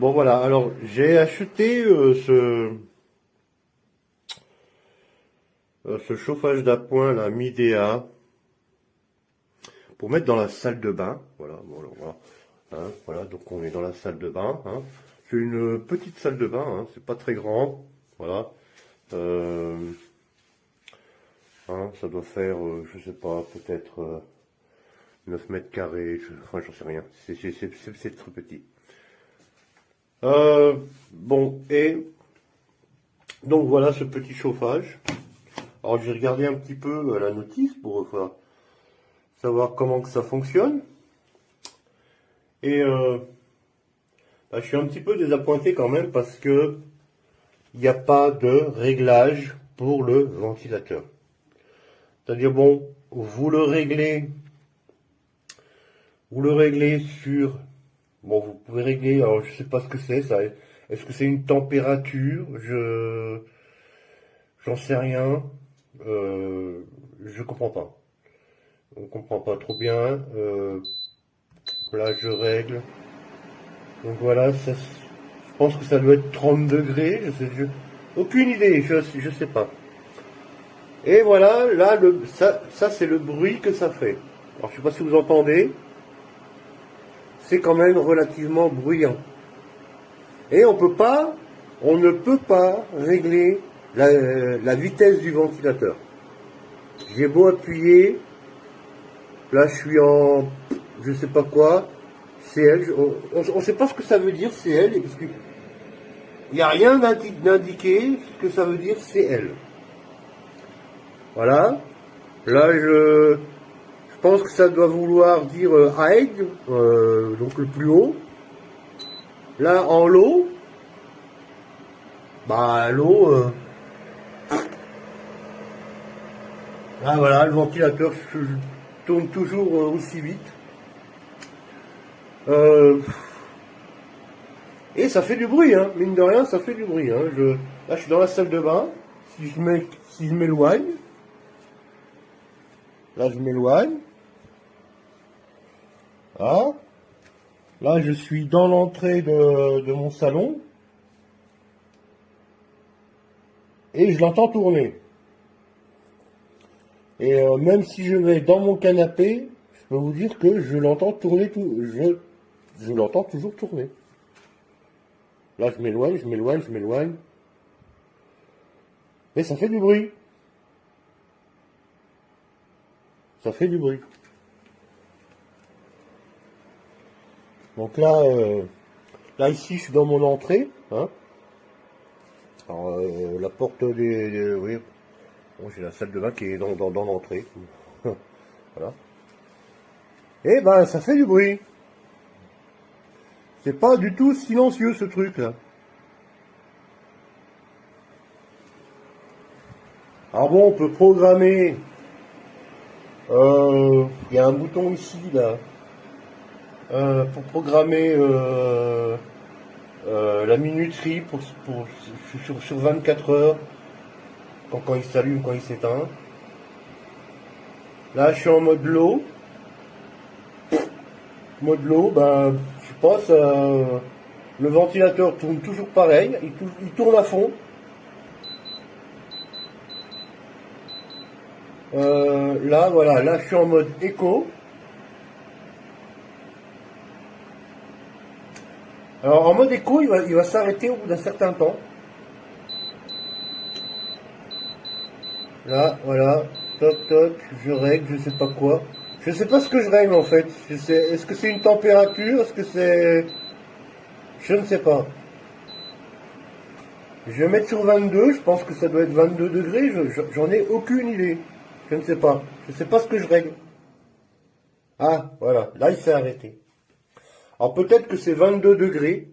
Bon voilà, alors j'ai acheté ce chauffage d'appoint là, Midea, pour mettre dans la salle de bain. Voilà, bon, alors, voilà. Hein, voilà, donc on est dans la salle de bain. Hein. C'est une petite salle de bain, hein, c'est pas très grand. Voilà. Euh, hein, ça doit faire, je sais pas, peut-être 9 mètres carrés, enfin j'en sais rien. C'est très petit. Bon, et donc voilà ce petit chauffage. Alors j'ai regardé un petit peu la notice pour savoir comment que ça fonctionne. Et je suis un petit peu désappointé quand même parce que il n'y a pas de réglage pour le ventilateur. C'est-à-dire bon, vous le réglez sur, bon vous pouvez régler, alors je sais pas ce que c'est ça. Est-ce que c'est une température? J'en sais rien. Je comprends pas. On comprend pas trop bien. Là, je règle. Donc voilà, je pense que ça doit être 30 degrés. Aucune idée, je sais pas. Et voilà, là, ça c'est le bruit que ça fait. Alors, je sais pas si vous entendez. C'est quand même relativement bruyant. Et on ne peut pas régler la vitesse du ventilateur. J'ai beau appuyer, là je suis en, je sais pas quoi, CL, on ne sait pas ce que ça veut dire CL, parce qu'il n'y a rien d'indiqué ce que ça veut dire CL. Voilà, là je pense que ça doit vouloir dire high, donc le plus haut. Là en low, bah l'eau, là voilà, le ventilateur tourne toujours aussi vite. Et ça fait du bruit, hein. Mine de rien, ça fait du bruit. Hein. Là, je suis dans la salle de bain. Si je m'éloigne, là, je m'éloigne. Ah. Là, je suis dans l'entrée de mon salon. Et je l'entends tourner. Et même si je vais dans mon canapé, je peux vous dire que je l'entends tourner je l'entends toujours tourner. Là, je m'éloigne. Mais ça fait du bruit. Ça fait du bruit. Donc là, ici, je suis dans mon entrée. Hein. Alors, la porte oui. Bon, j'ai la salle de bain qui est dans l'entrée. Voilà. Et ben, ça fait du bruit. C'est pas du tout silencieux ce truc là. Alors bon, on peut programmer. Il y a un bouton ici là pour programmer la minuterie sur 24 heures quand il s'allume, quand il s'éteint. Là, je suis en mode low. Mode low, ben, je pense le ventilateur tourne toujours pareil, il tourne à fond. Là, voilà, là je suis en mode écho. Alors en mode écho, il va s'arrêter au bout d'un certain temps. Là, voilà, toc toc, je règle, je sais pas quoi. Je sais pas ce que je règle en fait. Est-ce que c'est une température? Est-ce que c'est... Je ne sais pas. Je vais mettre sur 22, je pense que ça doit être 22 degrés, j'en ai aucune idée. Je ne sais pas. Je ne sais pas ce que je règle. Ah, voilà, là il s'est arrêté. Alors peut-être que c'est 22 degrés.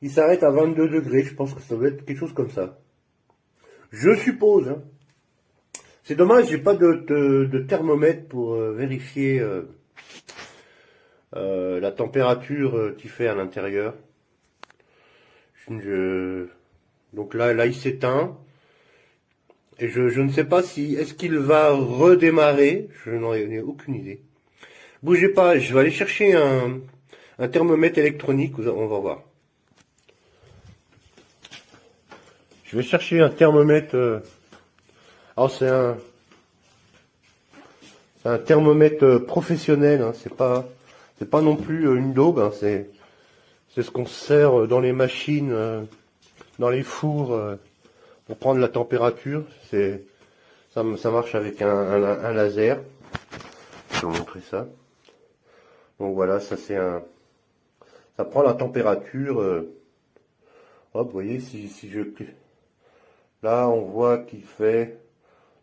Il s'arrête à 22 degrés, je pense que ça doit être quelque chose comme ça. Je suppose. Hein. C'est dommage, j'ai pas de thermomètre pour vérifier la température qu'il fait à l'intérieur. Donc là il s'éteint. Et je ne sais pas si... Est-ce qu'il va redémarrer? Je n'en ai aucune idée. Bougez pas, je vais aller chercher un thermomètre électronique, on va voir. Je vais chercher un thermomètre. Alors c'est un thermomètre professionnel, hein, c'est pas non plus une daube, hein, c'est ce qu'on se sert dans les machines, dans les fours, pour prendre la température. Ça marche avec un laser. Je vais vous montrer ça. Donc voilà, ça prend la température. Hop, vous voyez, si je là on voit qu'il fait,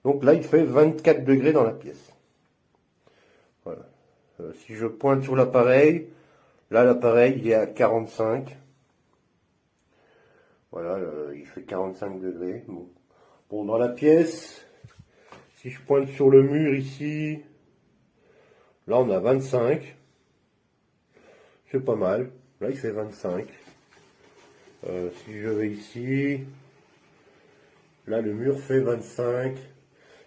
donc là il fait 24 degrés dans la pièce. Voilà. Si je pointe sur l'appareil, là l'appareil il est à 45. Voilà, il fait 45 degrés. Bon, dans la pièce, si je pointe sur le mur ici, là on a 25. C'est pas mal. Là il fait 25. Si je vais ici, là le mur fait 25.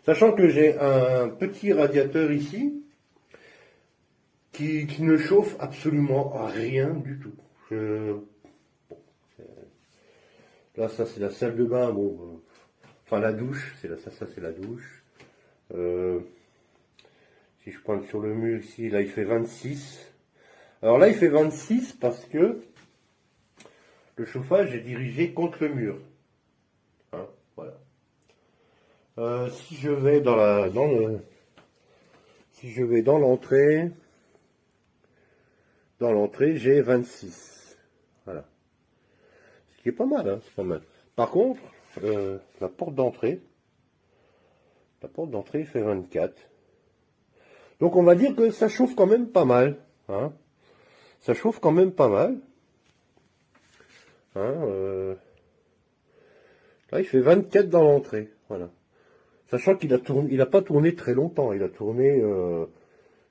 Sachant que j'ai un petit radiateur ici qui ne chauffe absolument rien du tout. Là ça c'est la salle de bain, bon, enfin la douche, ça c'est la douche. Si je pointe sur le mur ici, là il fait 26. Alors là il fait 26 parce que le chauffage est dirigé contre le mur. Hein, voilà. Si je vais si je vais dans l'entrée, j'ai 26. Voilà. Ce qui est pas mal, hein, c'est pas mal. Par contre, la porte d'entrée fait 24. Donc on va dire que ça chauffe quand même pas mal. Hein. Ça chauffe quand même pas mal. Hein, là il fait 24 dans l'entrée. Voilà. Sachant qu'il a pas tourné très longtemps. Il a tourné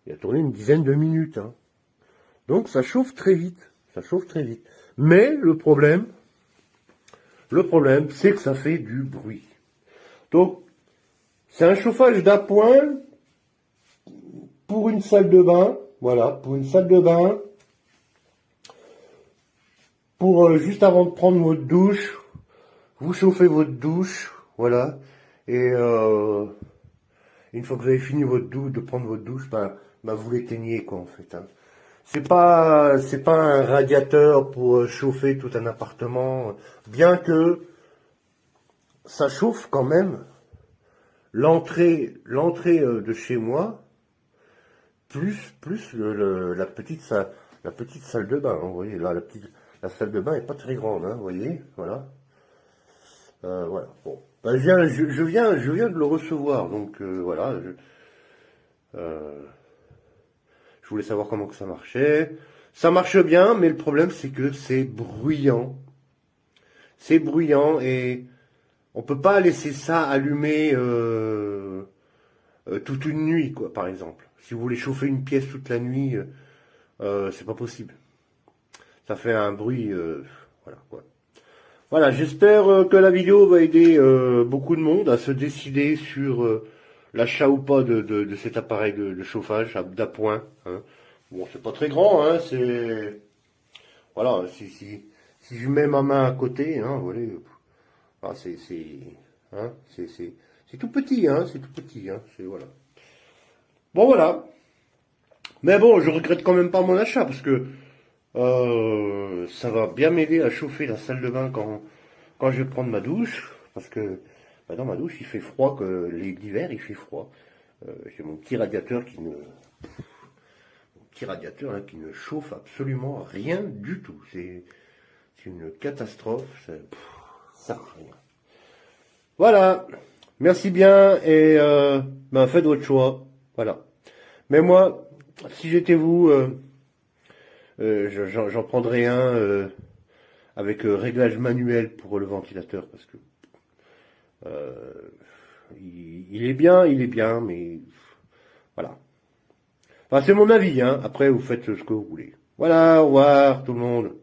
une dizaine de minutes. Hein. Donc ça chauffe très vite. Ça chauffe très vite. Mais le problème, c'est que ça fait du bruit. Donc, c'est un chauffage d'appoint pour une salle de bain. Voilà, pour une salle de bain. Pour juste avant de prendre votre douche, vous chauffez votre douche. Voilà. Et une fois que vous avez fini de prendre votre douche, vous l'éteignez, quoi, en fait. Hein. C'est pas un radiateur pour chauffer tout un appartement, bien que ça chauffe quand même l'entrée de chez moi, plus la petite salle de bain. Hein, vous voyez là, la salle de bain est pas très grande, hein, vous voyez, voilà. Voilà. Bon, je viens de le recevoir, donc voilà. Je voulais savoir comment que ça marchait. Ça marche bien, mais le problème c'est que c'est bruyant. C'est bruyant et on peut pas laisser ça allumé toute une nuit, quoi, par exemple. Si vous voulez chauffer une pièce toute la nuit, c'est pas possible. Ça fait un bruit, voilà, quoi. Voilà, j'espère que la vidéo va aider beaucoup de monde à se décider sur l'achat ou pas de cet appareil de chauffage d'appoint. Hein. Bon, c'est pas très grand, hein, c'est... Voilà, si je mets ma main à côté, hein, voilà, ah, c'est tout petit, hein, c'est tout petit, hein, c'est voilà. Bon, voilà. Mais bon, je regrette quand même pas mon achat, parce que ça va bien m'aider à chauffer la salle de bain quand je vais prendre ma douche, parce que dans ma douche il fait froid, que l'hiver il fait froid. J'ai mon petit radiateur hein, qui ne chauffe absolument rien du tout. C'est une catastrophe, ça sert à rien. Voilà, merci bien et faites votre choix. Voilà. Mais moi, si j'étais vous, j'en prendrais un avec réglage manuel pour le ventilateur, parce que il est bien, mais voilà. Enfin, c'est mon avis, hein. Après, vous faites ce que vous voulez. Voilà, au revoir tout le monde.